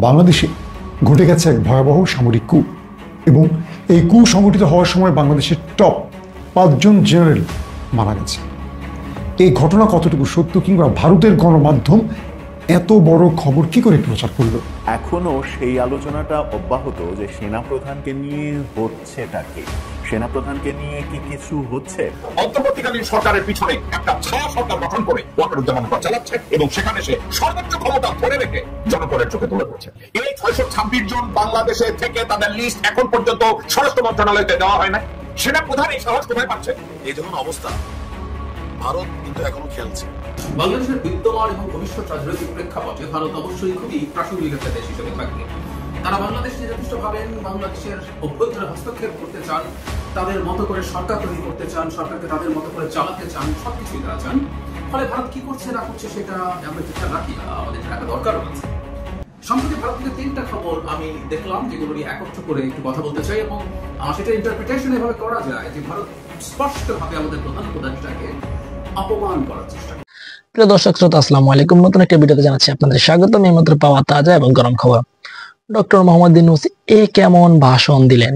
বাংলাদেশে ঘটে গেছে এক ভয়াবহ সামরিক কূপ এবং এই কূপ সংগঠিত হওয়ার সময় বাংলাদেশের টপ 5 জন জেনারেল মারা গেছে। এই ঘটনা কতটুকু সত্য কিংবা ভারতের গণমাধ্যম এত বড় খবর কি করে প্রচার করলো? এখনো সেই আলোচনাটা অব্যাহত যে সেনাপ্রধানকে নিয়ে হচ্ছেটা কি, সেনাপ্রধানকে নিয়ে কি কিছু হচ্ছে। অন্তর্বর্তীকালীন সরকারের পিছনে একটা ছায়া সরকার গঠন করে ওয়াকারুজ্জামান চালাচ্ছে এবং সেখানে সে সর্বোচ্চ ক্ষমতা ধরে রেখে জনগণের চোখে তুলে ধরছে। এই 626 জন বাংলাদেশে থেকে তাদের লিস্ট এখন পর্যন্ত স্বরাষ্ট্র মন্ত্রণালয়তে দেওয়া হয় না। সেনাপ্রধান এই সাহস কোথায় পাচ্ছে? এই ধরনের অবস্থা ভারত কিন্তু এখনো খেলছে। বাংলাদেশের বিদ্যমান এবং ভবিষ্যৎ রাজনৈতিক প্রেক্ষাপটে ভারত অবশ্যই খুবই প্রাসঙ্গিক একটা দেশ হিসেবে থাকবে। তারা বাংলাদেশে যথেষ্ট ভাবেন, বাংলাদেশের অভ্যন্তরে হস্তক্ষেপ করতে চান, তাদের মতো করে সরকার তৈরি করতে চান, সরকারকে তাদের মতো করে চালাতে চান, সবকিছুই তারা চান। ফলে ভারত কি করছে না করছে সেটা আমরা একটু খেয়াল রাখি, আমাদের রাখা দরকারও আছে। সম্প্রতি ভারত থেকে 3টা খবর আমি দেখলাম যেগুলো নিয়ে একত্র করে একটু কথা বলতে চাই, এবং সেটা ইন্টারপ্রিটেশন এভাবে করা যায় যে ভারত স্পষ্টভাবে আমাদের প্রধান উপদেষ্টাকে অপমান করার চেষ্টা। প্রিয় দর্শক শ্রোতা, আসসালামু আলাইকুম। নতুন একটা ভিডিওতে জানাচ্ছি আপনাদের স্বাগতম। এই মাত্র পাওয়া তাজা এবং গরম খবর। ডক্টর মোহাম্মদ ইউনূস কেমন ভাষণ দিলেন।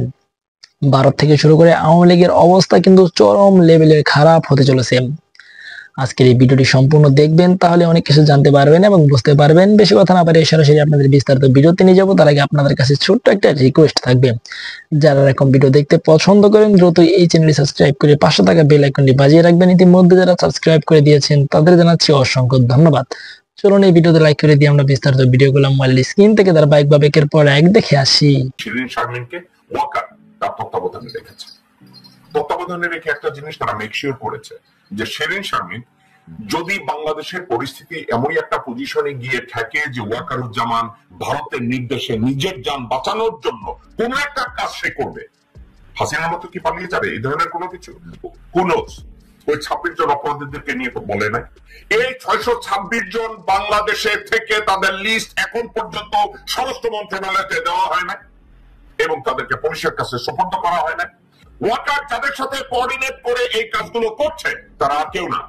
ভারত থেকে শুরু করে আওয়ামী লীগের অবস্থা কিন্তু চরম লেভেলের খারাপ হতে চলেছে। আজকের এই ভিডিওটি সম্পূর্ণ দেখবেন, তাহলে অনেক কিছু জানতে পারবেন এবং বুঝতে পারবেন। বেশি কথা না পারে সরাসরি আপনাদের বিস্তারিত ভিডিওতে নিয়ে যাবো। তার আগে আপনাদের কাছে ছোট্ট একটা রিকোয়েস্ট থাকবে, যারা এরকম ভিডিও দেখতে পছন্দ করেন দ্রুত এই চ্যানেলটি সাবস্ক্রাইব করে পাশে থাকা বেল আইকনটি বাজিয়ে রাখবেন। ইতিমধ্যে যারা সাবস্ক্রাইব করে দিয়েছেন তাদের জানাচ্ছি অসংখ্য ধন্যবাদ। চলুন এই ভিডিওতে লাইক করে দিয়ে আমরা বিস্তারিত ভিডিওগুলো মোবাইল স্ক্রিন থেকে ধারাবাহিকভাবে একের পর এক দেখে আসি। শিরিন শারমিনকে ওয়াকার তার তত্ত্বাবধানে রেখেছে। তত্ত্বাবধানে রেখে একটা জিনিস তারা মেক শিওর করেছে যে শিরিন শারমিন যদি বাংলাদেশের পরিস্থিতি এমনই একটা পজিশনে গিয়ে থাকে যে ওয়াকারুজ্জামান ভারতের নির্দেশে নিজের জান বাঁচানোর জন্য কোন একটা কাজ সে করবে, হাসিনার মতো কি পালিয়ে যাবে? এই ধরনের কোনো কিছু ওই 26 জন অপরাধীদেরকে নিয়ে তো বলে নাই। এই 626 জন বাংলাদেশে থেকে তাদের লিস্ট এখন পর্যন্ত স্বরাষ্ট্র মন্ত্রণালয়তে দেওয়া হয় না এবং তাদেরকে পুলিশের কাছে সুপর্দ করা হয় না। ওয়াকার যাদের সাথে কোঅর্ডিনেট করে এই কাজগুলো করছে তারা আর কেউ না,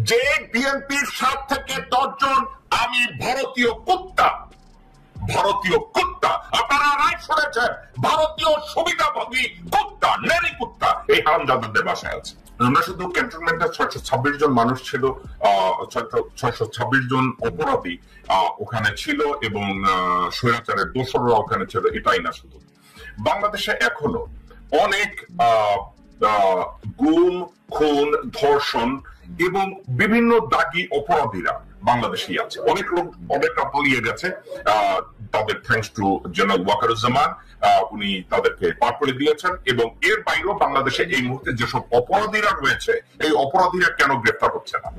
যে বিএনপির 7 থেকে 10 জন আমি ভারতীয় কুত্তা আপনারা রাইট শুনেছেন, ভারতীয় সুবিধাভোগী কুত্তা, নেরি কুত্তা এই হারামজাদাদের বাসায় আছে। আমরা শুধু ক্যান্টনমেন্টে 626 জন মানুষ ছিল, 626 জন অপরাধী ওখানে ছিল এবং স্বৈরাচারের দোসররা ওখানে ছিল, এটাই না, শুধু বাংলাদেশে এখনো অনেক গুম, খুন, ধর্ষণ এবং বিভিন্ন দাগী অপরাধীরা বাংলাদেশে আছে। অনেকটা পালিয়ে গেছে, তাদের থ্যাঙ্কস টু জেনারেল ওয়াকারুজ্জামান, উনি তাদেরকে পার করে দিয়েছেন। এবং এর বাইরেও বাংলাদেশে এই মুহূর্তে যেসব অপরাধীরা রয়েছে, এই অপরাধীরা কেন গ্রেফতার হচ্ছে না,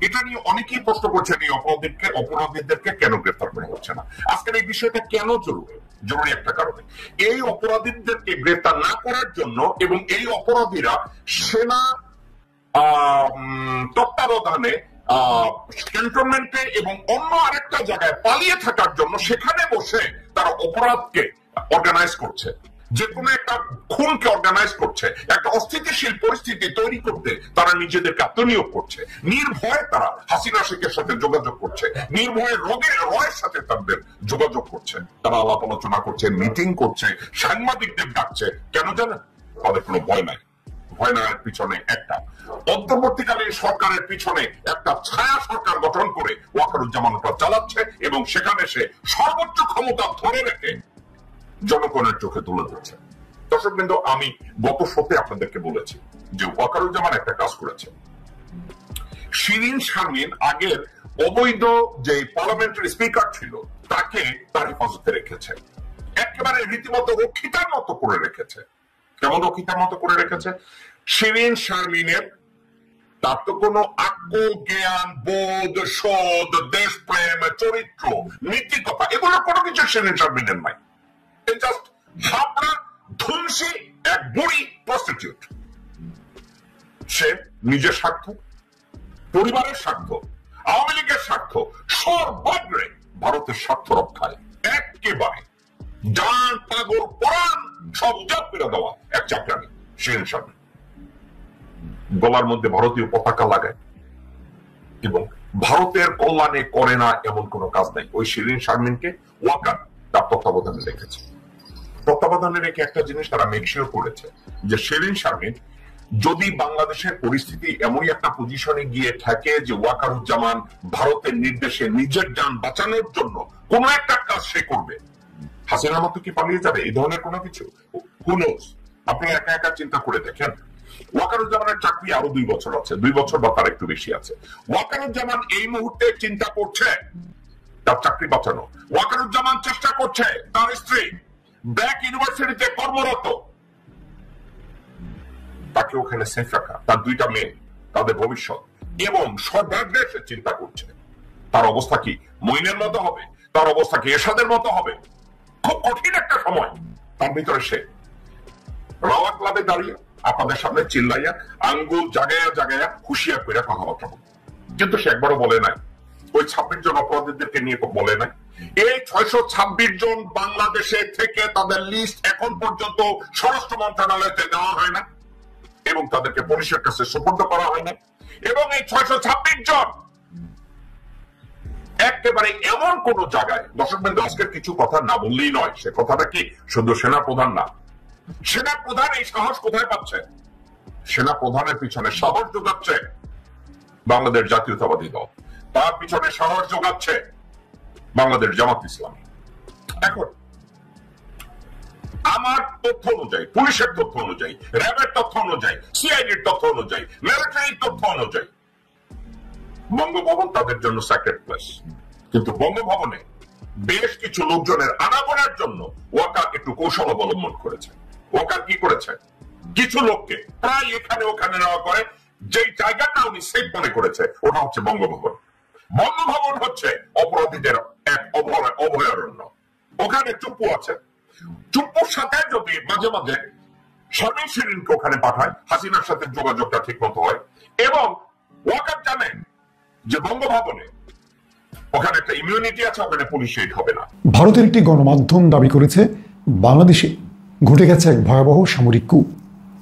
এটা নিয়ে অনেকেই প্রশ্ন করছেন, এই অপরাধীদেরকে কেন গ্রেফতার করা হচ্ছে না। আজকের এই বিষয়টা কেন জরুরি একটা কারণে, এই অপরাধীদেরকে গ্রেফতার না করার জন্য এবং এই অপরাধীরা সেনা তত্ত্বাবধানে ক্যান্টনমেন্টে এবং অন্য আরেকটা জায়গায় পালিয়ে থাকার জন্য সেখানে বসে তারা অপরাধকে অর্গানাইজ করছে, যে কোনো একটা খুনকে অর্গানাইজ করছে, একটা অস্থিতিশীল পরিস্থিতি তৈরি করতে তারা নিজেদেরকে আত্মনিয়োগ করছে। নির্ভয়ে তারা হাসিনা শেখের সাথে যোগাযোগ করছে, নির্ভয়ে রয়ের সাথে তাদের যোগাযোগ করছে, তারা আলাপ আলোচনা করছে, মিটিং করছে, সাংবাদিকদের ডাকছে। কেন জানেন? তাদের কোনো ভয় নাই। ভয়নার পিছনে একটা অন্তর্বর্তীকালীন সরকারের পিছনে একটা ছায়া সরকার গঠন করে ওয়াকারুজ্জামান চালাচ্ছে এবং সেখানে সে সর্বোচ্চ ক্ষমতা ধরে রেখে জনগণের চোখে তুলে ধরছে। দর্শক বিন্দু, আমি গত শোতে আপনাদেরকে বলেছি যে ওয়াকারুজ্জামান একটা কাজ করেছে। শিরিন শারমিন আগের অবৈধ যে পার্লামেন্টারি স্পিকার ছিল তাকে তার হেফাজতে রেখেছে, একেবারে রীতিমতো রক্ষিতার মতো করে রেখেছে। কেমন রক্ষিতার মতো করে রেখেছে? শিরিন শারমিনের তার তো কোনো আক্কল, জ্ঞান, বোধ, শোধ, দেশপ্রেম, চরিত্র, নীতিকথা এগুলো কোনো কিছু শিরিন শারমিনের নাই। জাস্ট হাবড়া ধুমসি এক বুড়ি প্রস্টিটিউট। সে নিজের স্বার্থ, পরিবারের স্বার্থ, আওয়ামী লীগের স্বার্থ, সর্বাগ্রে ভারতের স্বার্থ রক্ষায় একেবারে জান, পাগল, পরাণ সব উজাড় করে দেওয়া এক চাকরানি শিরিন শারমিন। গলার মধ্যে ভারতীয় পতাকা লাগায় এবং ভারতের কল্যাণে করে না এমন কোন কাজ নাই। ওই শিরিন শারমিনকে ওয়াকার তার তত্ত্বাবধানে রেখেছে। তত্ত্বাবধানে রেখে একটা জিনিস তারা মেকশিওর করেছে যে সেদিন শারমিন যদি বাংলাদেশের পরিস্থিতি এমনই একটা পজিশনে গিয়ে থাকে যে ওয়াকারুজ্জামান ভারতের নির্দেশে নিজের যান বাঁচানোর জন্য কোন একটা কাজ সে করবে, হাসিনার মতো কি পালিয়ে যাবে? এই ধরনের কোনো কিছু হু নোস। আপনি একা একা চিন্তা করে দেখেন, ওয়াকারুজ্জামানের চাকরি আরো 2 বছর আছে, 2 বছর বা তার একটু বেশি আছে। ওয়াকারুজ্জামান এই মুহূর্তে চিন্তা করছে তার চাকরি বাঁচানো। ওয়াকারুজ্জামান চেষ্টা করছে তার স্ত্রী ব্র্যাক ইউনিভার্সিটিতে কর্মরত, তাকে ওখানে সেফ রাখা, তার 2টা মেয়ে, তাদের ভবিষ্যৎ, এবং সর্বাগ্রে সে চিন্তা করছে তার অবস্থা কি মইনের মতো হবে, তার অবস্থা কি এরশাদের মতো হবে। খুব কঠিন একটা সময়। তার ভিতরে সে রাওয়া ক্লাবে দাঁড়িয়ে আপনাদের সামনে চিল্লাইয়া আঙ্গুল জাগাইয়া জাগাইয়া হুঁশিয়ার করে কথাবার্তা বলে, কিন্তু সে একবারও বলে নাই ওই 26 জন অপরাধীদেরকে নিয়ে বলে নাই এই 626 জন বাংলাদেশে থেকে তাদের লিস্ট এখন পর্যন্ত স্বরাষ্ট্র মন্ত্রণালয়তে দেওয়া হয় না এবং তাদেরকে পুলিশের কাছে সুপর্দ করা হয় না। এবং এই 626 জন একেবারে এমন কোন জায়গায়, দর্শক বিন্দু আজকের কিছু কথা না বললেই নয়, সে কথাটা কি শুধু সেনা প্রধান না, সেনা প্রধান এই সাহস কোথায় পাচ্ছে? সেনা প্রধানের পিছনে সাহস যোগাচ্ছে বাংলাদেশ জাতীয়তাবাদী দল, তার পিছনে সাহস যোগাচ্ছে বাংলাদেশ জামাত ইসলামী। এখন আমার তথ্য অনুযায়ী, পুলিশের তথ্য অনুযায়ী, র্যাবের তথ্য অনুযায়ী, সিআইডির তথ্য অনুযায়ী, মিলিটারির তথ্য অনুযায়ী বঙ্গভবন তাদের জন্য স্যাক্রেড প্লেস। কিন্তু বঙ্গভবনে বেশ কিছু লোকজনের আনাগোনার জন্য ওয়াকার একটু কৌশল অবলম্বন করেছে। ওয়াকার কি করেছে? কিছু লোককে প্রায় এখানে ওখানে নেওয়া করে, যেই জায়গাটা উনি সেফ মনে করেছে ওটা হচ্ছে বঙ্গভবন। বঙ্গভবন হচ্ছে অপরাধীদের এক অভয়ারণ্য। ওখানে চুপ্পু আছে, চুপ্পুর সাথে যদি মাঝে মাঝে শারমিন শিরিনকে ওখানে পাঠায়, হাসিনার সাথে যোগাযোগটা ঠিক মতো হয়, এবং ওয়াকার জানেন যে বঙ্গভবনে ওখানে একটা ইমিউনিটি আছে, ওখানে পুলিশ রেড হবে না। ভারতের একটি গণমাধ্যম দাবি করেছে বাংলাদেশে ঘটে গেছে এক ভয়াবহ সামরিক কূ,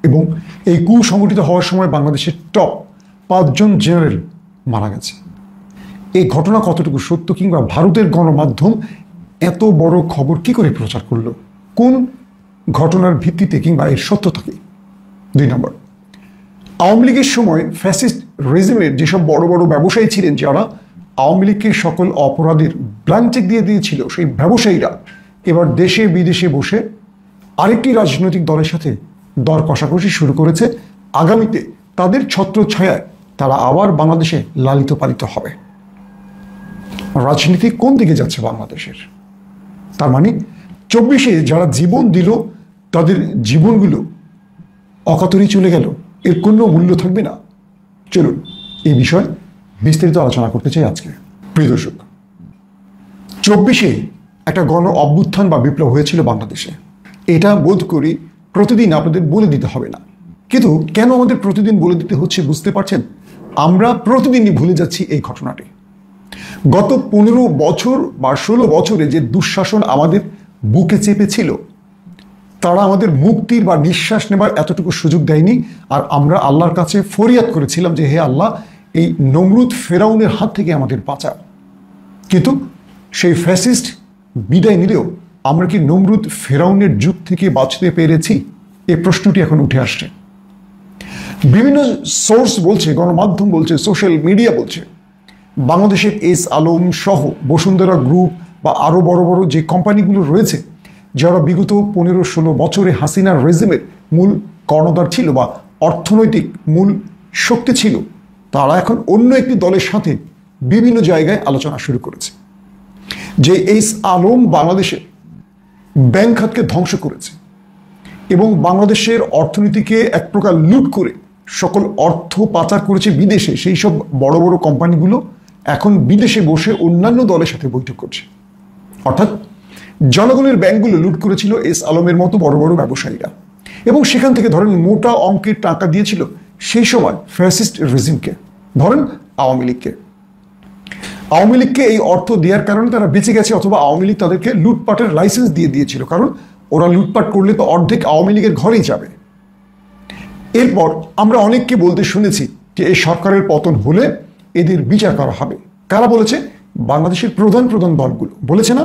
এবং এই কূ সংগঠিত হওয়ার সময় বাংলাদেশের টপ 5 জন জেনারেল মারা গেছে। এই ঘটনা কতটুকু সত্য, কিংবা ভারতের গণমাধ্যম এত বড় খবর কি করে প্রচার করলো, কোন ঘটনার ভিত্তিতে, কিংবা এর সত্যতা কি? 2 নম্বর, আওয়ামী লীগের সময় ফ্যাসিস্ট রেজিমের যেসব বড় বড় ব্যবসায়ী ছিলেন, যারা আওয়ামী লীগকে সকল অপরাধের ব্ল্যাঙ্ক চেক দিয়ে দিয়েছিল, সেই ব্যবসায়ীরা এবার দেশে বিদেশে বসে আরেকটি রাজনৈতিক দলের সাথে দর কষাকষি শুরু করেছে। আগামীতে তাদের ছত্রছায়ায় তারা আবার বাংলাদেশে লালিত পালিত হবে। রাজনীতি কোন দিকে যাচ্ছে বাংলাদেশের? তার মানে 24-এ যারা জীবন দিল তাদের জীবনগুলো অকাতরে চলে গেল, এর কোনো মূল্য থাকবে না। চলুন এই বিষয়ে বিস্তারিত আলোচনা করতে চাই আজকে। প্রিয় দর্শক, 24-এ একটা গণ অভ্যুত্থান বা বিপ্লব হয়েছিল বাংলাদেশে। এটা বোধ করি প্রতিদিন আপনাদের বলে দিতে হবে না, কিন্তু কেন আমাদের প্রতিদিন বলে দিতে হচ্ছে বুঝতে পারছেন? আমরা প্রতিদিনই ভুলে যাচ্ছি এই ঘটনাটি। গত 15 বছর বা 16 বছরে যে দুঃশাসন আমাদের বুকে চেপেছিল, তারা আমাদের মুক্তির বা নিঃশ্বাস নেবার এতটুকু সুযোগ দেয়নি। আর আমরা আল্লাহর কাছে ফরিয়াদ করেছিলাম যে হে আল্লাহ, এই নমরুদ ফেরাউনের হাত থেকে আমাদের বাঁচা। কিন্তু সেই ফ্যাসিস্ট বিদায় নিলেও আমরা কি নমরুদ ফেরাউনের যুগ থেকে বাঁচতে পেরেছি? এই প্রশ্নটি এখন উঠে আসছে। বিভিন্ন সোর্স বলছে, গণমাধ্যম বলছে, সোশ্যাল মিডিয়া বলছে, বাংলাদেশের এস আলম সহ বসুন্ধরা গ্রুপ বা আরও বড় বড় যে কোম্পানিগুলো রয়েছে, যারা বিগত 15-16 বছরে হাসিনার রেজিমের মূল কর্ণধার ছিল বা অর্থনৈতিক মূল শক্তি ছিল, তারা এখন অন্য একটি দলের সাথে বিভিন্ন জায়গায় আলোচনা শুরু করেছে যে এস আলম বাংলাদেশের ব্যাংক খাতকে ধ্বংস করেছে এবং বাংলাদেশের অর্থনীতিকে এক প্রকার লুট করে সকল অর্থ পাচার করেছে বিদেশে। সেই সব বড় বড় কোম্পানিগুলো এখন বিদেশে বসে অন্যান্য দলের সাথে বৈঠক করছে। অর্থাৎ জনগণের ব্যাংকগুলো লুট করেছিল এস আলমের মতো বড় বড় ব্যবসায়ীরা, এবং সেখান থেকে ধরেন মোটা অঙ্কের টাকা দিয়েছিল সেই সময় ফ্যাসিস্ট রেজিমকে, ধরেন আওয়ামী লীগকে। আওয়ামী লীগকে এই অর্থ দেওয়ার কারণে তারা বেঁচে গেছে, অথবা আওয়ামী লীগ তাদেরকে লুটপাটের লাইসেন্স দিয়ে দিয়েছিল, কারণ ওরা লুটপাট করলে তো অর্ধেক আওয়ামী লীগের ঘরেই যাবে। এরপর আমরা অনেককে বলতে শুনেছি যে এই সরকারের পতন হলে এদের বিচার করা হবে। কারা বলেছে? বাংলাদেশের প্রধান প্রধান দলগুলো বলেছে না?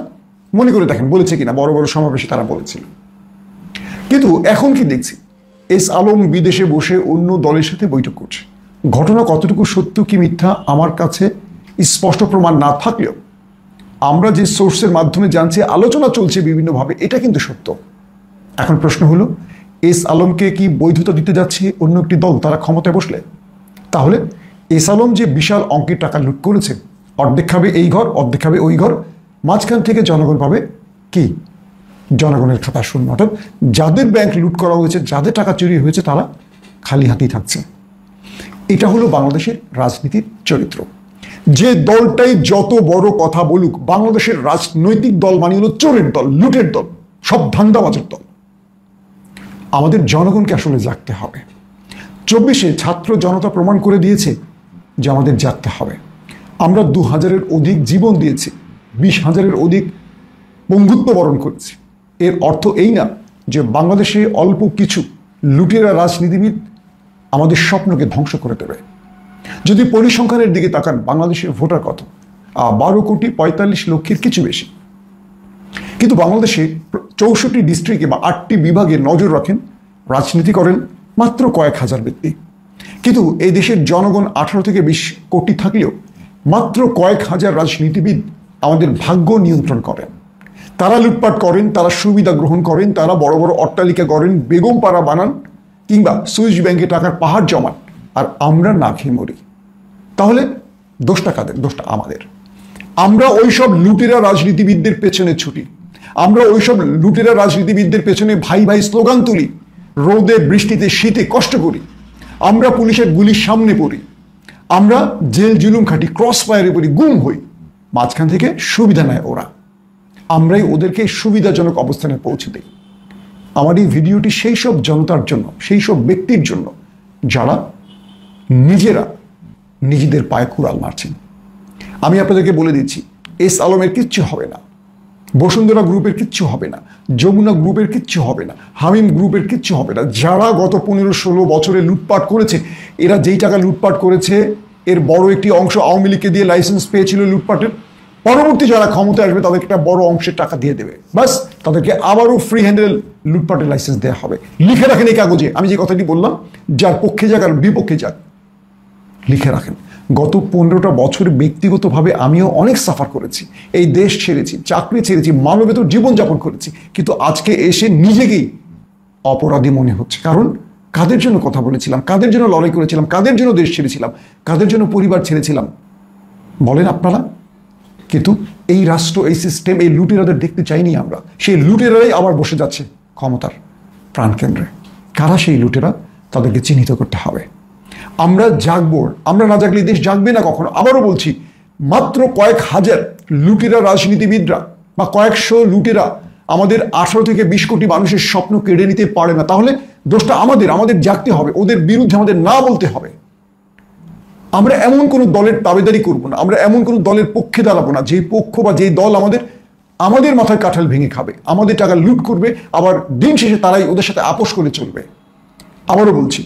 মনে করে দেখেন বলেছে কিনা, বড় বড় সমাবেশে তারা বলেছিল। কিন্তু এখন কি দেখছি, এস আলম বিদেশে বসে অন্য দলের সাথে বৈঠক করছে। ঘটনা কতটুকু সত্য কি মিথ্যা আমার কাছে স্পষ্ট প্রমাণ না থাকলেও আমরা যে সোর্সের মাধ্যমে জানছি, আলোচনা চলছে বিভিন্নভাবে, এটা কিন্তু সত্য। এখন প্রশ্ন হলো, এস আলমকে কি বৈধতা দিতে যাচ্ছে অন্য একটি দল তারা ক্ষমতায় বসলে? তাহলে এস আলম যে বিশাল অঙ্কের টাকা লুট করেছে, অর্ধেক খাবে এই ঘর, অর্ধেক খাবে ওই ঘর, মাঝখান থেকে জনগণ পাবে কি? জনগণের খাতা শূন্য। অর্থাৎ যাদের ব্যাংক লুট করা হয়েছে, যাদের টাকা চুরি হয়েছে, তারা খালি হাতেই থাকছে। এটা হলো বাংলাদেশের রাজনীতির চরিত্র। যে দলটাই যত বড় কথা বলুক, বাংলাদেশের রাজনৈতিক দল মানে হলো চোরের দল, লুটের দল, সব ধান্দাবাজের দল। আমাদের জনগণকে আসলে জাগতে হবে। 24-এ ছাত্র জনতা প্রমাণ করে দিয়েছে যে আমাদের জাগতে হবে। আমরা 2000-এর অধিক জীবন দিয়েছি, 20,000-এর অধিক বন্ধুত্ব বরণ করেছি। এর অর্থ এই না যে বাংলাদেশে অল্প কিছু লুটেরা রাজনীতিবিদ আমাদের স্বপ্নকে ধ্বংস করে দেবে। যদি পরিসংখ্যানের দিকে তাকান, বাংলাদেশের ভোটার কত? 12,45,00,000-এর কিছু বেশি। কিন্তু বাংলাদেশে 64 ডিস্ট্রিক্টে বা 8টি বিভাগে নজর রাখেন, রাজনীতি করেন মাত্র কয়েক হাজার ব্যক্তি। কিন্তু এই দেশের জনগণ 18 থেকে 20 কোটি থাকলেও মাত্র কয়েক হাজার রাজনীতিবিদ আমাদের ভাগ্য নিয়ন্ত্রণ করেন। তারা লুটপাট করেন, তারা সুবিধা গ্রহণ করেন, তারা বড় বড় অট্টালিকা করেন, বেগম পাড়া বানান, কিংবা সুইস ব্যাংকে টাকার পাহাড় জমান, আর আমরা না খেয়ে মরি। তাহলে দোষটা কাদের? দোষটা আমাদের। আমরা ওইসব লুটেরা রাজনীতিবিদদের পেছনে ছুটি, আমরা ওইসব লুটেরা রাজনীতিবিদদের পেছনে ভাই ভাই স্লোগান তুলি, রোদে বৃষ্টিতে শীতে কষ্ট করি, আমরা পুলিশের গুলির সামনে পড়ি, আমরা জেল জুলুম খাটি, ক্রস ফায়ারে পড়ি, গুম হই। মাঝখান থেকে সুবিধা নেয় ওরা, আমরাই ওদেরকে সুবিধাজনক অবস্থানে পৌঁছে দিই। আমার এই ভিডিওটি সেই সব জনতার জন্য, সেই সব ব্যক্তির জন্য যারা নিজেরা নিজেদের পায়ে কুড়াল মারছেন। আমি আপনাদেরকে বলে দিচ্ছি, এস আলমের কিচ্ছু হবে না, বসুন্ধরা গ্রুপের কিচ্ছু হবে না, যমুনা গ্রুপের কিচ্ছু হবে না, হামিম গ্রুপের কিচ্ছু হবে না। যারা গত 15-16 বছরে লুটপাট করেছে, এরা যেই টাকা লুটপাট করেছে এর বড় একটি অংশ আওয়ামী লীগকে দিয়ে লাইসেন্স পেয়েছিল লুটপাটের। পরবর্তী যারা ক্ষমতায় আসবে তাদেরকে একটা বড় অংশের টাকা দিয়ে দেবে, বাস তাদেরকে আবারও ফ্রি হ্যান্ডেল লুটপাটের লাইসেন্স দেওয়া হবে। লিখে রাখেন এই কাগজে, আমি যে কথাটি বললাম, যার পক্ষে যাক আর বিপক্ষে যাক, লিখে রাখেন। গত 15টা বছর ব্যক্তিগতভাবে আমিও অনেক সাফার করেছি, এই দেশ ছেড়েছি, চাকরি ছেড়েছি, মানবেতর জীবনযাপন করেছি, কিন্তু আজকে এসে নিজেকেই অপরাধী মনে হচ্ছে। কারণ কাদের জন্য কথা বলেছিলাম, কাদের জন্য লড়াই করেছিলাম, কাদের জন্য দেশ ছেড়েছিলাম, কাদের জন্য পরিবার ছেড়েছিলাম বলেন আপনারা? কিন্তু এই রাষ্ট্র, এই সিস্টেম, এই লুটেরাদের দেখতে চাইনি আমরা। সেই লুটেরাই আবার বসে যাচ্ছে ক্ষমতার প্রাণকেন্দ্রে। কারা সেই লুটেরা? তাদেরকে চিহ্নিত করতে হবে। আমরা জাগবো, আমরা না জাগলে দেশ জাগবে না কখনো। আবারও বলছি, মাত্র কয়েক হাজার লুটেরা রাজনীতিবিদরা বা কয়েকশো লুটেরা আমাদের 18 থেকে 20 কোটি মানুষের স্বপ্ন কেড়ে নিতে পারে না। তাহলে দোষটা আমাদের, আমাদের জাগতে হবে, ওদের বিরুদ্ধে আমাদের না বলতে হবে। আমরা এমন কোনো দলের দাবেদারি করবো না, আমরা এমন কোনো দলের পক্ষে দাঁড়াবো না যে পক্ষ বা যে দল আমাদের মাথায় কাঁঠাল ভেঙে খাবে, আমাদের টাকা লুট করবে, আবার দিন শেষে তারাই ওদের সাথে আপোষ করে চলবে। আবারও বলছি,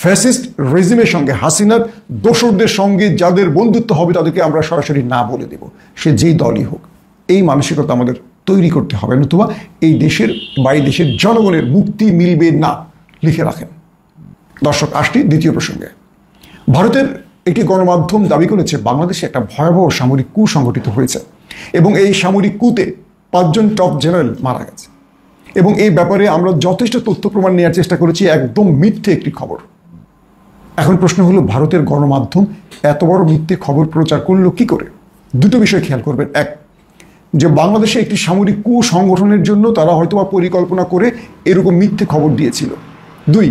ফ্যাসিস্ট রেজিমের সঙ্গে, হাসিনার দোসরদের সঙ্গে যাদের বন্ধুত্ব হবে তাদেরকে আমরা সরাসরি না বলে দেব, সে যেই দলই হোক। এই মানসিকতা আমাদের তৈরি করতে হবে, নতুবা এই দেশের বা এই দেশের জনগণের মুক্তি মিলবে না। লিখে রাখেন। দর্শক, আসছি দ্বিতীয় প্রসঙ্গে। ভারতের একটি গণমাধ্যম দাবি করেছে বাংলাদেশে একটা ভয়াবহ সামরিক কূ সংঘটিত হয়েছে এবং এই সামরিক কূতে 5 জন টপ জেনারেল মারা গেছে। এবং এই ব্যাপারে আমরা যথেষ্ট তথ্য প্রমাণ নেওয়ার চেষ্টা করেছি, একদম মিথ্যে একটি খবর। এখন প্রশ্ন হলো, ভারতের গণমাধ্যম এত বড় মিথ্যে খবর প্রচার করলো কি করে? দুটো বিষয় খেয়াল করবেন। এক, যে বাংলাদেশে একটি সামরিক কূ সংগঠনের জন্য তারা হয়তো বা পরিকল্পনা করে এরকম মিথ্যে খবর দিয়েছিল। 2,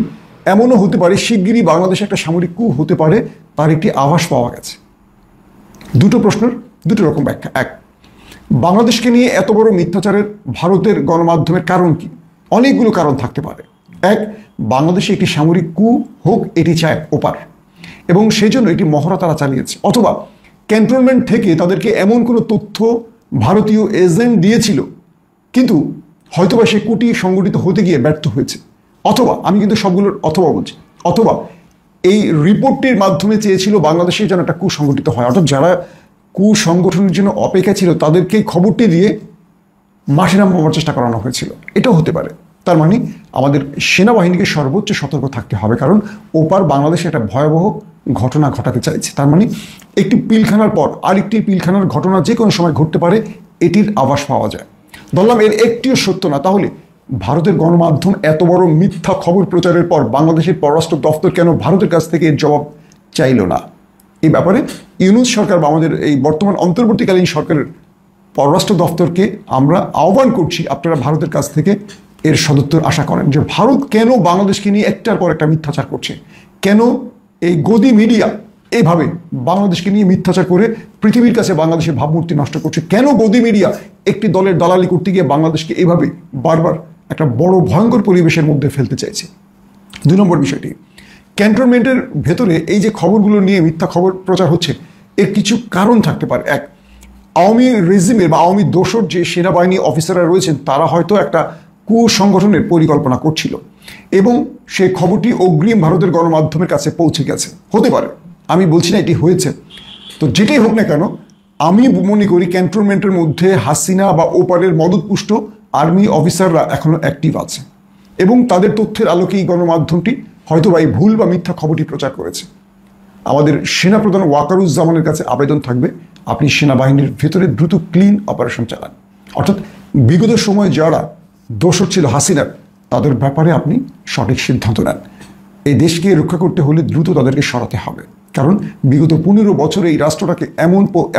এমনও হতে পারে শিগগিরই বাংলাদেশে একটা সামরিক কূ হতে পারে, তার একটি আভাস পাওয়া গেছে। দুটো প্রশ্নের দুটো রকম ব্যাখ্যা। এক, বাংলাদেশকে নিয়ে এত বড় মিথ্যাচারের ভারতের গণমাধ্যমের কারণ কি? অনেকগুলো কারণ থাকতে পারে। এক, বাংলাদেশে একটি সামরিক কূ হোক এটি চায় ওপার, এবং সেই জন্য একটি মহড়া তারা চালিয়েছে। অথবা ক্যান্টনমেন্ট থেকে তাদেরকে এমন কোনো তথ্য ভারতীয় এজেন্ট দিয়েছিল, কিন্তু হয়তোবা সে কূটি সংগঠিত হতে গিয়ে ব্যর্থ হয়েছে। অথবা, আমি কিন্তু সবগুলোর অথবা বলছি, অথবা এই রিপোর্টটির মাধ্যমে চেয়েছিল বাংলাদেশে যেন একটা কূ সংগঠিত হয়। অর্থাৎ যারা কূ সংগঠনের জন্য অপেক্ষা ছিল তাদেরকে খবরটি দিয়ে মাঠে নামাবার চেষ্টা করানো হয়েছিল, এটাও হতে পারে। তার মানে আমাদের সেনাবাহিনীকে সর্বোচ্চ সতর্ক থাকতে হবে, কারণ ওপার বাংলাদেশে একটা ভয়াবহ ঘটনা ঘটাতে চাইছে। তার মানে একটি পিলখানার পর আরেকটি পিলখানার ঘটনা যে কোনো সময় ঘটতে পারে, এটির আভাস পাওয়া যায়। ধরলাম এর একটিও সত্য না, তাহলে ভারতের গণমাধ্যম এত বড় মিথ্যা খবর প্রচারের পর বাংলাদেশের পররাষ্ট্র দপ্তর কেন ভারতের কাছ থেকে এর জবাব চাইল না? এই ব্যাপারে ইউনূস সরকার বা আমাদের এই বর্তমান অন্তর্বর্তীকালীন সরকারের পররাষ্ট্র দপ্তরকে আমরা আহ্বান করছি, আপনারা ভারতের কাছ থেকে এর সদুত্তর আশা করেন যে ভারত কেন বাংলাদেশকে নিয়ে একটার পর একটা মিথ্যাচার করছে, কেন এই গদি মিডিয়া এইভাবে বাংলাদেশকে নিয়ে মিথ্যাচার করে পৃথিবীর কাছে বাংলাদেশের ভাবমূর্তি নষ্ট করছে, কেন গদি মিডিয়া একটি দলের দালালি করতে গিয়ে বাংলাদেশকে এইভাবে বারবার একটা বড় ভয়ঙ্কর পরিবেশের মধ্যে ফেলতে চাইছে। 2 নম্বর বিষয়টি, ক্যান্টনমেন্টের ভেতরে এই যে খবরগুলো নিয়ে মিথ্যা খবর প্রচার হচ্ছে, এর কিছু কারণ থাকতে পারে। এক, আওয়ামী রেজিমের বা আওয়ামী দোসর যে সেনাবাহিনী অফিসাররা রয়েছেন, তারা হয়তো একটা কুসংগঠনের পরিকল্পনা করছিল এবং সেই খবরটি অগ্রিম ভারতের গণমাধ্যমের কাছে পৌঁছে গেছে, হতে পারে, আমি বলছি না এটি হয়েছে। তো যেটাই হোক না কেন, আমি মনে করি ক্যান্টনমেন্টের মধ্যে হাসিনা বা ওপারের মদতপুষ্ট আর্মি অফিসাররা এখনো অ্যাক্টিভ আছে এবং তাদের তথ্যের আলোকেই গণমাধ্যমটি হয়তো বা এই ভুল বা মিথ্যা খবরটি প্রচার করেছে। আমাদের সেনাপ্রধান ওয়াকারুজ্জামানের কাছে আবেদন থাকবে, আপনি সেনাবাহিনীর ভেতরে দ্রুত ক্লিন অপারেশন চালান, অর্থাৎ বিগত সময়ে যারা দোষর ছিল হাসিনার, তাদের ব্যাপারে আপনি সঠিক সিদ্ধান্ত নেন। এই দেশকে রক্ষা করতে হলে দ্রুত তাদেরকে সরাতে হবে, কারণ বিগত 15 বছরে এই রাষ্ট্রটাকে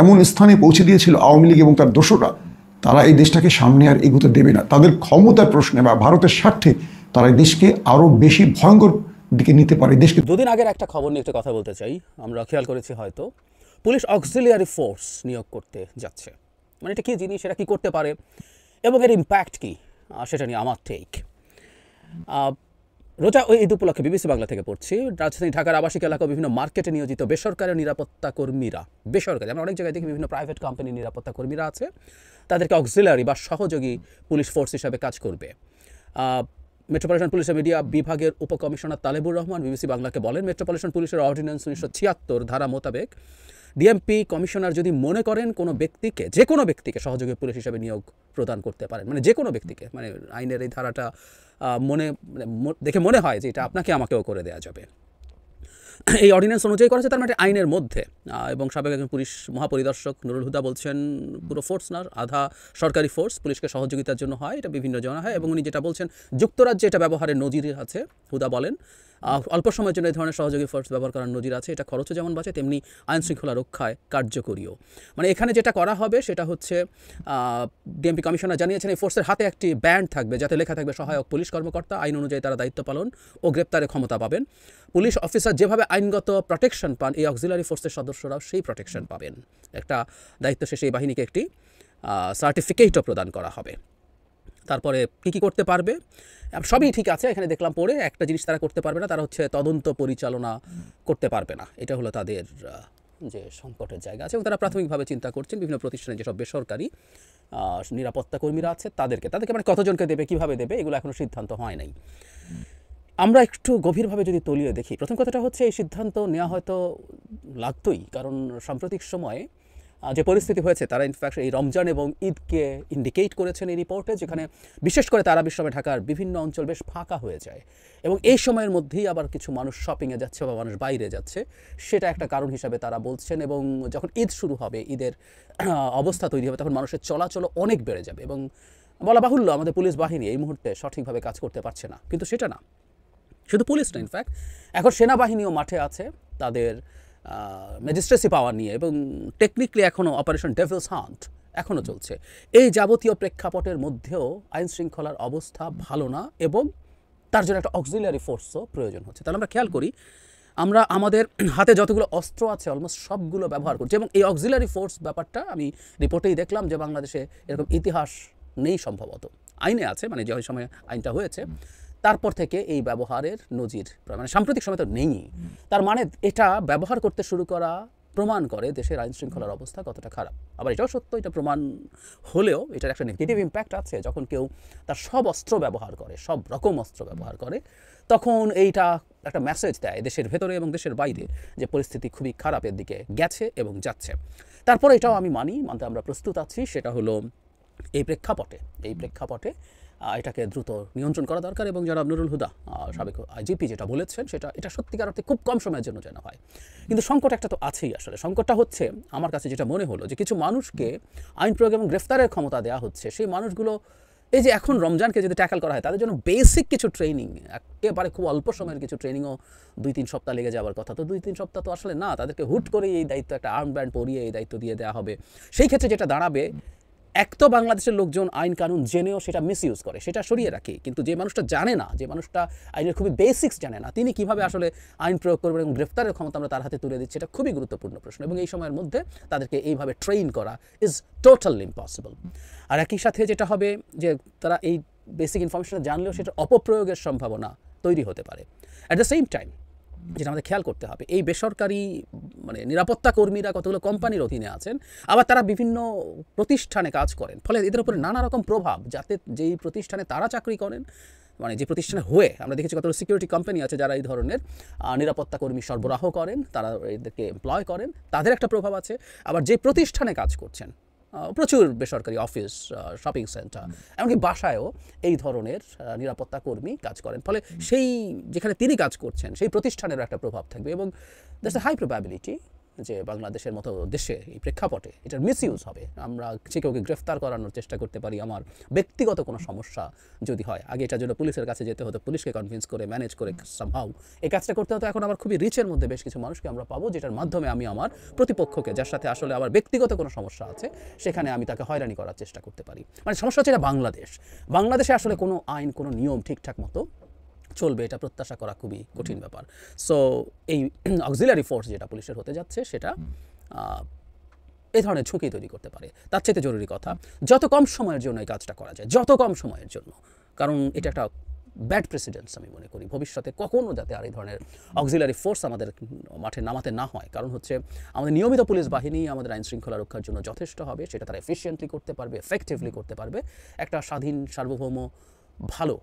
এমন স্থানে পৌঁছে দিয়েছিল আওয়ামী লীগ এবং তার দোসররা, তারা এই দেশটাকে সামনে আর এগোতে দেবে না। তাদের ক্ষমতার প্রশ্নে বা ভারতের স্বার্থে তারা এই দেশকে আরও বেশি ভয়ঙ্কর দিকে নিতে পারে। দেশকে 2 দিন আগের একটা খবর নিয়ে একটু কথা বলতে চাই। আমরা খেয়াল করেছি হয়তো পুলিশ অক্সিলিয়ারি ফোর্স নিয়োগ করতে যাচ্ছে, মানে এটা কী জিনিস, এটা কী করতে পারে এবং এর ইম্প্যাক্ট কী, সেটা নিয়ে আমার টেক। রোজা ওই ঈদ উপলক্ষে বিবিসি বাংলা থেকে পড়ছি, রাজধানী ঢাকার আবাসিক এলাকা বিভিন্ন মার্কেটে নিয়োজিত বেসরকারি নিরাপত্তা কর্মীরা, বেসরকারি আমরা অনেক জায়গায় দেখি বিভিন্ন প্রাইভেট কোম্পানির নিরাপত্তা কর্মীরা আছে, তাদেরকে অক্সিলারি বা সহযোগী পুলিশ ফোর্স হিসাবে কাজ করবে। মেট্রোপলিটন পুলিশের মিডিয়া বিভাগের উপকমিশনার তালেবুর রহমান বিবিসি বাংলাকে বলেন, মেট্রোপলিটন পুলিশের অর্ডিন্যান্স 1976 ধারা মোতাবেক ডিএমপি কমিশনার যদি মনে করেন কোনো ব্যক্তিকে, যে কোনো ব্যক্তিকে সহযোগী পুলিশ হিসাবে নিয়োগ প্রদান করতে পারেন, মানে যে কোনো ব্যক্তিকে, মানে আইনের এই ধারাটা দেখে মনে হয় যে এটা আপনাকে আমাকেও করে দেওয়া যাবে। এই অর্ডিন্যান্স অনুযায়ী করেছে, তার মানে আইনের মধ্যে। এবং সাবেক একজন পুলিশ মহাপরিদর্শক নুরুল হুদা বলছেন, পুরো ফোর্স না, আধা সরকারি ফোর্স পুলিশকে সহযোগিতার জন্য হয়, এটা বিভিন্ন জনা হয়। এবং উনি যেটা বলছেন, যুক্তরাজ্যে এটা ব্যবহারের নজির আছে। হুদা বলেন, অল্প সময়ের জন্য এই ধরনের সহযোগী ফোর্স ব্যবহার করার নজির আছে, এটা খরচও যেমন বাঁচে তেমনি আইন শৃঙ্খলা রক্ষায় কার্যকরীও। মানে এখানে যেটা করা হবে সেটা হচ্ছে, ডিএমপি কমিশনার জানিয়েছেন এই ফোর্সের হাতে একটি ব্যান্ড থাকবে, যাতে লেখা থাকবে সহায়ক পুলিশ কর্মকর্তা, আইন অনুযায়ী তারা দায়িত্ব পালন ও গ্রেপ্তারের ক্ষমতা পাবেন। পুলিশ অফিসার যেভাবে আইনগত প্রোটেকশন পান, এই অক্সিলারি ফোর্সের সদস্যরাও সেই প্রোটেকশন পাবেন। একটা দায়িত্ব শেষে এই বাহিনীকে একটি সার্টিফিকেটও প্রদান করা হবে। তারপরে কী করতে পারবে সবই ঠিক আছে, এখানে দেখলাম পড়ে একটা জিনিস তারা করতে পারবে না, তারা হচ্ছে তদন্ত পরিচালনা করতে পারবে না। এটা হলো তাদের যে সংকটের জায়গা আছে, এবং তারা প্রাথমিকভাবে চিন্তা করছেন বিভিন্ন প্রতিষ্ঠানে যেসব বেসরকারি নিরাপত্তা কর্মীরা আছে তাদেরকে মানে কতজনকে দেবে, কিভাবে দেবে, এগুলো এখনো সিদ্ধান্ত হয় নাই। আমরা একটু গভীরভাবে যদি তলিয়ে দেখি, প্রথম কথাটা হচ্ছে এই সিদ্ধান্ত নেওয়া হয়তো লাগতোই, কারণ সাম্প্রতিক সময়ে যে পরিস্থিতি হয়েছে, তারা ইনফ্যাক্ট এই রমজান এবং ঈদকে ইন্ডিকেট করেছেন এই রিপোর্টে, যেখানে বিশেষ করে তারা বিশ্বমে ঢাকার বিভিন্ন অঞ্চল বেশ ফাঁকা হয়ে যায়, এবং এই সময়ের মধ্যেই আবার কিছু মানুষ শপিংয়ে যাচ্ছে বা মানুষ বাইরে যাচ্ছে, সেটা একটা কারণ হিসাবে তারা বলছেন। এবং যখন ঈদ শুরু হবে, ঈদের অবস্থা তৈরি হবে, তখন মানুষের চলাচল অনেক বেড়ে যাবে, এবং বলা বাহুল্য আমাদের পুলিশ বাহিনী এই মুহূর্তে সঠিকভাবে কাজ করতে পারছে না। কিন্তু সেটা না, শুধু পুলিশ না, ইনফ্যাক্ট এখন সেনাবাহিনীও মাঠে আছে তাদের ম্যাজিস্ট্রেসি পাওয়ার নিয়ে, এবং টেকনিক্যালি এখনও অপারেশন ডেভিলস হান্ট এখনও চলছে। এই যাবতীয় প্রেক্ষাপটের মধ্যেও আইন শৃঙ্খলার অবস্থা ভালো না, এবং তার জন্য একটা অক্সিলিয়ারি ফোর্সও প্রয়োজন হচ্ছে। তাহলে আমরা খেয়াল করি, আমরা আমাদের হাতে যতগুলো অস্ত্র আছে অলমোস্ট সবগুলো ব্যবহার করছি, এবং এই অক্সিলিয়ারি ফোর্স ব্যাপারটা আমি রিপোর্টেই দেখলাম যে বাংলাদেশে এরকম ইতিহাস নেই, সম্ভবত আইনে আছে, মানে যে সময় আইনটা হয়েছে তারপর থেকে এই ব্যবহারের নজির মানে সাম্প্রতিক সময় তো নেই। তার মানে এটা ব্যবহার করতে শুরু করা প্রমাণ করে দেশের আইন শৃঙ্খলার অবস্থা কতটা খারাপ। আবার এটাও সত্য, এটা প্রমাণ হলেও এটার একটা নেগেটিভ ইম্প্যাক্ট আছে। যখন কেউ তার সব অস্ত্র ব্যবহার করে, সব রকম অস্ত্র ব্যবহার করে, তখন এইটা একটা মেসেজ দেয় দেশের ভেতরে এবং দেশের বাইরে যে পরিস্থিতি খুবই খারাপের দিকে গেছে এবং যাচ্ছে। তারপরে এটাও আমি মানতে আমরা প্রস্তুত আছি, সেটা হলো এই প্রেক্ষাপটে এটাকে দ্রুত নিয়ন্ত্রণ করা দরকার এবং জনাব নুরুল হুদা সাবেক আইজিপি যেটা বলেছেন এটা সত্যিকার অর্থে খুব কম সময়ের জন্য যেন হয়। কিন্তু সংকট একটা তো আছেই। আসলে সংকটটা হচ্ছে আমার কাছে যেটা মনে হলো যে কিছু মানুষকে আইন প্রয়োগ এবং গ্রেফতারের ক্ষমতা দেওয়া হচ্ছে, সেই মানুষগুলো এই যে এখন রমজানকে যদি ট্যাকল করা হয় তাদের জন্য বেসিক কিছু ট্রেনিং, একেবারে খুব অল্প সময়ের কিছু ট্রেনিংও 2-3 সপ্তাহ লেগে যাওয়ার কথা। তো 2-3 সপ্তাহ তো আসলে না, তাদেরকে হুট করে এই দায়িত্ব একটা আর্ম ব্যান্ড পরিয়ে এই দায়িত্ব দিয়ে দেওয়া হবে। সেই ক্ষেত্রে যেটা দাঁড়াবে, এক তো বাংলাদেশের লোকজন আইন কানুন জেনেও সেটা মিসইউজ করে, সেটা সরিয়ে রাখে, কিন্তু যে মানুষটা জানে না, যে মানুষটা আইনের খুবই বেসিক্স জানে না, তিনি কিভাবে আসলে আইন প্রয়োগ করবেন এবং গ্রেফতারের ক্ষমতা আমরা তার হাতে তুলে দিচ্ছি, এটা খুবই গুরুত্বপূর্ণ প্রশ্ন। এবং এই সময়ের মধ্যে তাদেরকে এইভাবে ট্রেন করা ইজ টোটালি ইম্পসিবল। আর একই সাথে যেটা হবে যে তারা এই বেসিক ইনফরমেশন জানলেও সেটা অপপ্রয়োগের সম্ভাবনা তৈরি হতে পারে। অ্যাট দ্য সেম টাইম যেটা আমাদের খেয়াল করতে হবে, এই বেসরকারি নিরাপত্তা কর্মীরা কতগুলো কোম্পানির অধীনে আছেন, আবার তারা বিভিন্ন প্রতিষ্ঠানে কাজ করেন, ফলে এদের উপরে নানা রকম প্রভাব, যাতে যেই প্রতিষ্ঠানে তারা চাকরি করেন, যে প্রতিষ্ঠানে হয়ে আমরা দেখেছি কতগুলো সিকিউরিটি কোম্পানি আছে যারা এই ধরনের নিরাপত্তা কর্মী সরবরাহ করেন, তারা এদেরকে এমপ্লয় করেন, তাদের একটা প্রভাব আছে। আবার যে প্রতিষ্ঠানে কাজ করছেন, প্রচুর বেসরকারি অফিস, শপিং সেন্টার, এমনকি বাসায়ও এই ধরনের নিরাপত্তা কর্মী কাজ করেন, ফলে সেই যেখানে তিনি কাজ করছেন সেই প্রতিষ্ঠানেরও একটা প্রভাব থাকবে। এবং দ্যাটস এ হাই প্রবাবিলিটি যে বাংলাদেশের মতো দেশে এই প্রেক্ষাপটে এটার মিসইউজ হবে। আমরা যে কাউকে গ্রেফতার করানোর চেষ্টা করতে পারি আমার ব্যক্তিগত কোনো সমস্যা যদি হয়। আগে এটার জন্য পুলিশের কাছে যেতে হতো, পুলিশকে কনভিন্স করে ম্যানেজ করে সামহাউ এই কাজটা করতে হতো। এখন আবার খুবই রিচের মধ্যে বেশ কিছু মানুষকে আমরা পাবো, যেটার মাধ্যমে আমি আমার প্রতিপক্ষকে, যার সাথে আসলে আমার ব্যক্তিগত কোনো সমস্যা আছে, সেখানে আমি তাকে হয়রানি করার চেষ্টা করতে পারি। সমস্যা হচ্ছে এটা বাংলাদেশে আসলে কোনো আইন, কোনো নিয়ম ঠিকঠাক মতো চলবে এটা প্রত্যাশা করা খুবই কঠিন ব্যাপার। সো এই অক্সিলারি ফোর্স যেটা পুলিশের হতে যাচ্ছে, সেটা এই ধরনের ঝুঁকি তৈরি করতে পারে। তার চাইতে জরুরি কথা, যত কম সময়ের জন্য এই কাজটা করা যায়, যত কম সময়ের জন্য, কারণ এটা একটা ব্যাড প্রেসিডেন্টস আমি মনে করি। ভবিষ্যতে কখনো যাতে আর এই ধরনের অক্সিলারি ফোর্স আমাদের মাঠে নামাতে না হয়, কারণ হচ্ছে আমাদের নিয়মিত পুলিশ বাহিনী আমাদের আইন শৃঙ্খলা রক্ষার জন্য যথেষ্ট হবে, সেটা তারা এফিশিয়েন্টলি করতে পারবে, এফেক্টিভলি করতে পারবে। একটা স্বাধীন, সার্বভৌম, ভালো,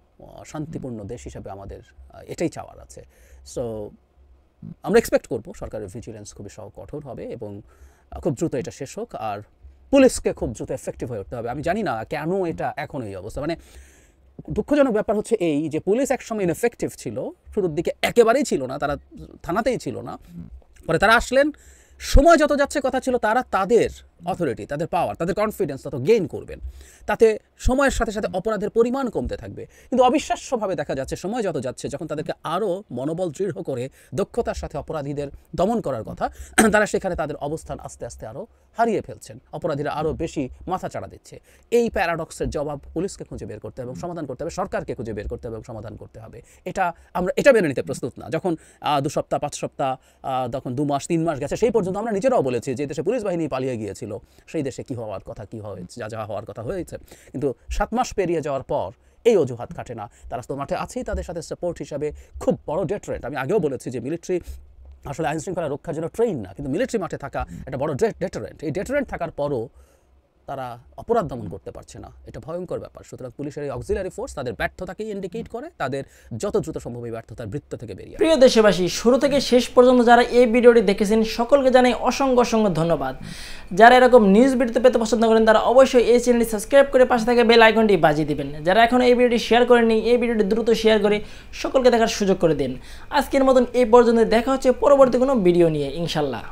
শান্তিপূর্ণ দেশ হিসাবে আমাদের এটাই চাওয়ার আছে। সো আমরা এক্সপেক্ট করব সরকারের ভিজিলেন্স খুবই কঠোর হবে এবং খুব দ্রুত এটা শেষ হোক, আর পুলিশকে খুব দ্রুত এফেক্টিভ হয়ে উঠতে হবে। আমি জানি না কেন এটা এখন এই অবস্থা। দুঃখজনক ব্যাপার হচ্ছে এই যে পুলিশ একসময় ইনএফেক্টিভ ছিল, শুরুর দিকে একেবারেই ছিল না, তারা থানাতেই ছিল না, পরে তারা আসলেন, সময় যত যাচ্ছে কথা ছিল তারা তাদের অথরিটি, তাদের পাওয়ার, তাদের কনফিডেন্স তত গেইন করবেন, তাতে সময়ের সাথে সাথে অপরাধের পরিমাণ কমতে থাকবে। কিন্তু অবিশ্বাস্যভাবে দেখা যাচ্ছে সময় যত যাচ্ছে, যখন তাদেরকে আরও মনোবল দৃঢ় করে দক্ষতার সাথে অপরাধীদের দমন করার কথা, তারা সেখানে তাদের অবস্থান আস্তে আস্তে আরও হারিয়ে ফেলছেন, অপরাধীরা আরও বেশি মাথা চাড়া দিচ্ছে। এই প্যারাডক্সের জবাব পুলিশকে খুঁজে বের করতে হবে এবং সমাধান করতে হবে, সরকারকে খুঁজে বের করতে হবে এবং সমাধান করতে হবে। আমরা এটা মেনে নিতে প্রস্তুত না। যখন 2 সপ্তাহ 5 সপ্তাহ, তখন 2 মাস 3 মাস গেছে, সেই পর্যন্ত আমরা নিজেরাও বলেছি যে দেশে পুলিশ বাহিনী পালিয়ে গিয়েছিল, সেই দেশে কী হওয়ার কথা, কী হয়েছে, যা হওয়ার কথা হয়েছে। কিন্তু 7 মাস পেরিয়ে যাওয়ার পর এই অজুহাত খাটে না, তারা তো মাঠে আছেই, তাদের সাথে সাপোর্ট হিসাবে খুব বড় ডেটারেন্ট। আমি আগেও বলেছি যে মিলিটারি আসলে আইন শৃঙ্খলা রক্ষার জন্য ট্রেন না, কিন্তু মিলিটারি মাঠে থাকা একটা বড় ডেটারেন্ট। এই ডেটারেন্ট থাকার পরও তারা অপরাধ দমন করতে পারছে না, এটা ভয়ঙ্কর ব্যাপার। সুতরাং পুলিশের এই অক্সিলারি ফোর্স তাদের ব্যর্থতাকেই ইন্ডিকেট করে, তাদের যত দ্রুত সম্ভব এই ব্যর্থতার বৃত্ত থেকে বেরিয়ে। প্রিয় দেশবাসী, শুরু থেকে শেষ পর্যন্ত যারা এই ভিডিওটি দেখেছেন সকলকে জানাই অসংখ্য ধন্যবাদ। যারা এরকম নিউজ ভিডিও পেতে পছন্দ করেন তারা অবশ্যই এই চ্যানেলটি সাবস্ক্রাইব করে পাশে থাকা বেল আইকনটি বাজিয়ে দিবেন। যারা এখন এই ভিডিওটি শেয়ার করেননি, এই ভিডিওটি দ্রুত শেয়ার করে সকলকে দেখার সুযোগ করে দিন। আজকের মতন এই পর্যন্ত, দেখা হচ্ছে পরবর্তী কোনো ভিডিও নিয়ে ইনশাল্লাহ।